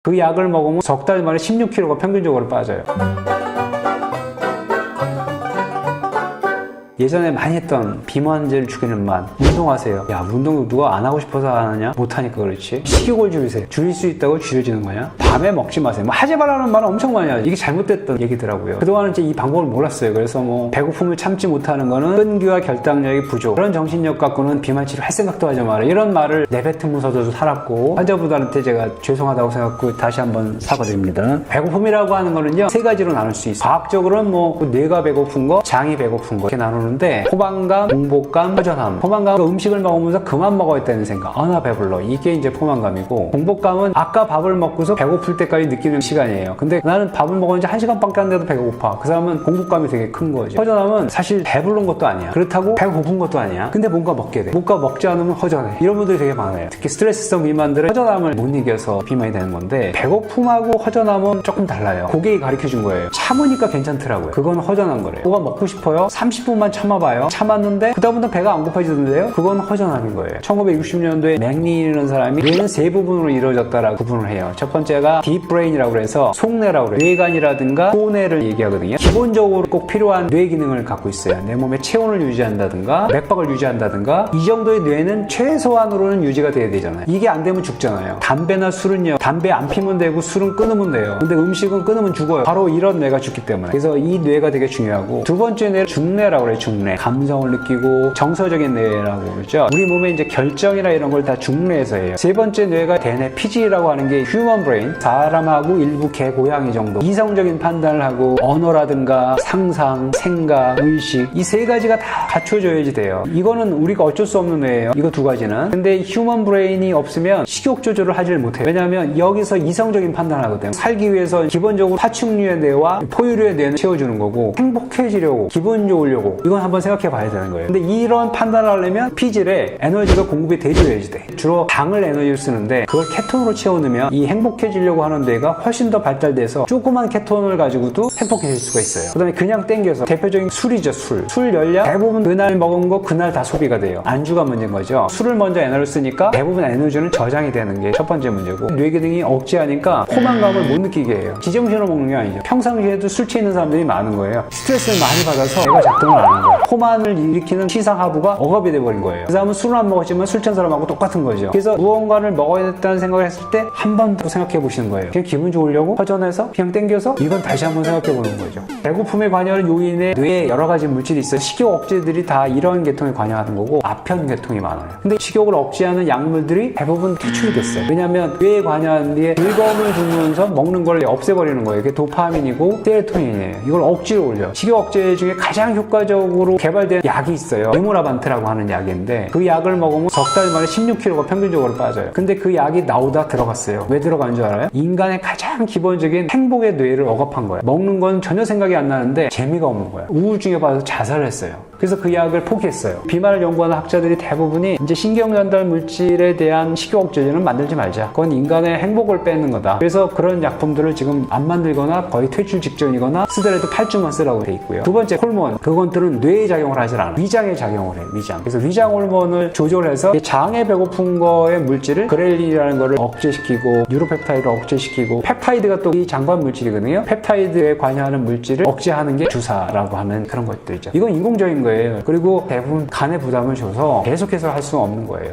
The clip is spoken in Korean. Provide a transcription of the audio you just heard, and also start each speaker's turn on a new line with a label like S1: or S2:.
S1: 그 약을 먹으면 석 달 만에 16kg가 평균적으로 빠져요. 예전에 많이 했던 비만제를 죽이는 맛, 운동하세요. 야, 운동 누가 안 하고 싶어서 하느냐? 못하니까 그렇지. 식욕을 줄이세요. 줄일 수 있다고 줄여지는 거냐? 밤에 먹지 마세요. 뭐 하지 말라는 말은 엄청 많이 하죠. 이게 잘못됐던 얘기더라고요. 그동안은 이제 이 방법을 몰랐어요. 그래서 뭐 배고픔을 참지 못하는 거는 끈기와 결단력의 부족, 그런 정신력 갖고는 비만 치료 할 생각도 하지 마라, 이런 말을 내뱉으면서도 살았고, 환자분들한테 제가 죄송하다고 생각하고 다시 한번 사과드립니다. 배고픔이라고 하는 거는요, 세 가지로 나눌 수 있어요. 과학적으로는 뭐 뇌가 배고픈 거, 장이 배고픈 거 이렇게 나누는 포만감, 공복감, 허전함. 포만감은 음식을 먹으면서 그만 먹어야겠다는 생각. 아, 나 배불러. 이게 이제 포만감이고, 공복감은 아까 밥을 먹고서 배고플 때까지 느끼는 시간이에요. 근데 나는 밥을 먹은 지 1시간밖에 안 돼도 배고파. 그 사람은 공복감이 되게 큰 거죠. 허전함은 사실 배부른 것도 아니야. 그렇다고 배고픈 것도 아니야. 근데 뭔가 먹게 돼. 뭔가 먹지 않으면 허전해. 이런 분들이 되게 많아요. 특히 스트레스성 비만들은 허전함을 못 이겨서 비만이 되는 건데, 배고픔하고 허전함은 조금 달라요. 고객이 가르쳐 준 거예요. 참으니까 괜찮더라고요. 그건 허전한 거래요. 뭐가 먹고 싶어요? 30분만 참아봐요. 참았는데 그다음부터 배가 안 고파지던데요? 그건 허전함인 거예요. 1960년도에 맥린이라는 사람이 뇌는 세 부분으로 이루어졌다라고 구분을 해요. 첫 번째가 딥브레인이라고 해서 속뇌라고 그래요. 뇌관이라든가 소뇌를 얘기하거든요. 기본적으로 꼭 필요한 뇌 기능을 갖고 있어요. 내 몸의 체온을 유지한다든가 맥박을 유지한다든가, 이 정도의 뇌는 최소한으로는 유지가 돼야 되잖아요. 이게 안 되면 죽잖아요. 담배나 술은요, 담배 안 피면 되고 술은 끊으면 돼요. 근데 음식은 끊으면 죽어요. 바로 이런 뇌가 죽기 때문에. 그래서 이 뇌가 되게 중요하고, 두 번째 뇌는 중뇌라고 그래요. 중뇌. 감성을 느끼고 정서적인 뇌라고 그러죠. 우리 몸에 이제 결정이나 이런 걸 다 중뇌에서 해요. 세 번째 뇌가 대뇌 피지라고 하는 게 휴먼 브레인. 사람하고 일부 개, 고양이 정도 이성적인 판단을 하고, 언어라든가 상상, 생각, 의식, 이 세 가지가 다 갖춰져야지 돼요. 이거는 우리가 어쩔 수 없는 뇌예요. 이거 두 가지는. 근데 휴먼 브레인이 없으면 식욕 조절을 하질 못해요. 왜냐하면 여기서 이성적인 판단을 하거든요. 살기 위해서 기본적으로 파충류의 뇌와 포유류의 뇌는 채워주는 거고, 행복해지려고, 기분 좋으려고, 이건 한번 생각해 봐야 되는 거예요. 근데 이런 판단을 하려면 피질에 에너지가 공급이 돼줘야지 돼. 주로 당을 에너지를 쓰는데, 그걸 케톤으로 채워넣으면 이 행복해지려고 하는 뇌가 훨씬 더 발달돼서 조그만 케톤을 가지고도 행복해질 수가 있어요. 그 다음에 그냥 땡겨서, 대표적인 술이죠. 술 열량 대부분 그날 먹은 거 그날 다 소비가 돼요. 안주가 문제인 거죠. 술을 먼저 에너지를 쓰니까 대부분 에너지는 저장이 되는 게 첫 번째 문제고, 뇌 기능이 억제하니까 포만감을 못 느끼게 해요. 지정신으로 먹는 게 아니죠. 평상시에도 술 취하는 사람들이 많은 거예요. 스트레스를 많이 받아서 뇌가 작동을 안 하는 거예요. 포만을 일으키는 시상하부가 억압이 돼버린 거예요. 그 사람은 술을 안 먹었지만 술 취한 사람하고 똑같은 거죠. 그래서 무언가를 먹어야겠다는 생각을 했을 때 한 번 더 생각해 보시는 거예요. 그냥 기분 좋으려고 허전해서 그냥 땡겨서, 이건 다시 한번 생각해 보는 거죠. 배고픔에 관여하는 요인에 뇌에 여러 가지 물질이 있어요. 식욕 억제들이 다 이런 계통에 관여하는 거고, 아편 계통이 많아요. 근데 식욕을 억제하는 약물들이 대부분 퇴출이 됐어요. 왜냐하면 뇌에 관여하는 뒤에 즐거움을 주면서 먹는 걸 없애버리는 거예요. 이게 도파민이고 세로토닌이에요. 이걸 억지로 올려. 식욕 억제 중에 가장 효과적으로 개발된 약이 있어요. 에무라반트라고 하는 약인데, 그 약을 먹으면 석 달 만에 16kg가 평균적으로 빠져요. 근데 그 약이 나오다 들어갔어요. 왜 들어간 줄 알아요? 인간의 가장 기본적인 행복의 뇌를 억압한 거예요. 먹는 건 전혀 생각이 안 나는데 재미가 없는 거예요. 우울증에 빠져서 자살을 했어요. 그래서 그 약을 포기했어요. 비만을 연구하는 학자들이 대부분이 이제 신경전달 물질에 대한 식욕 억제제는 만들지 말자. 그건 인간의 행복을 뺏는 거다. 그래서 그런 약품들을 지금 안 만들거나 거의 퇴출 직전이거나 쓰더라도 8주만 쓰라고 돼 있고요. 두 번째, 호르몬. 그것들은 뇌에 작용을 하질 않아요. 위장에 작용을 해요. 위장. 그래서 위장 호르몬을 조절해서 장에 배고픈 거의 물질을, 그렐린이라는 거를 억제시키고, 뉴로펩타이드를 억제시키고, 펩타이드가 또 이 장관 물질이거든요. 펩타이드에 관여하는 물질을 억제하는 게 주사라고 하는 그런 것들이죠. 이건 인공적인 거예요. 그리고 대부분 간에 부담을 줘서 계속해서 할 수가 없는 거예요.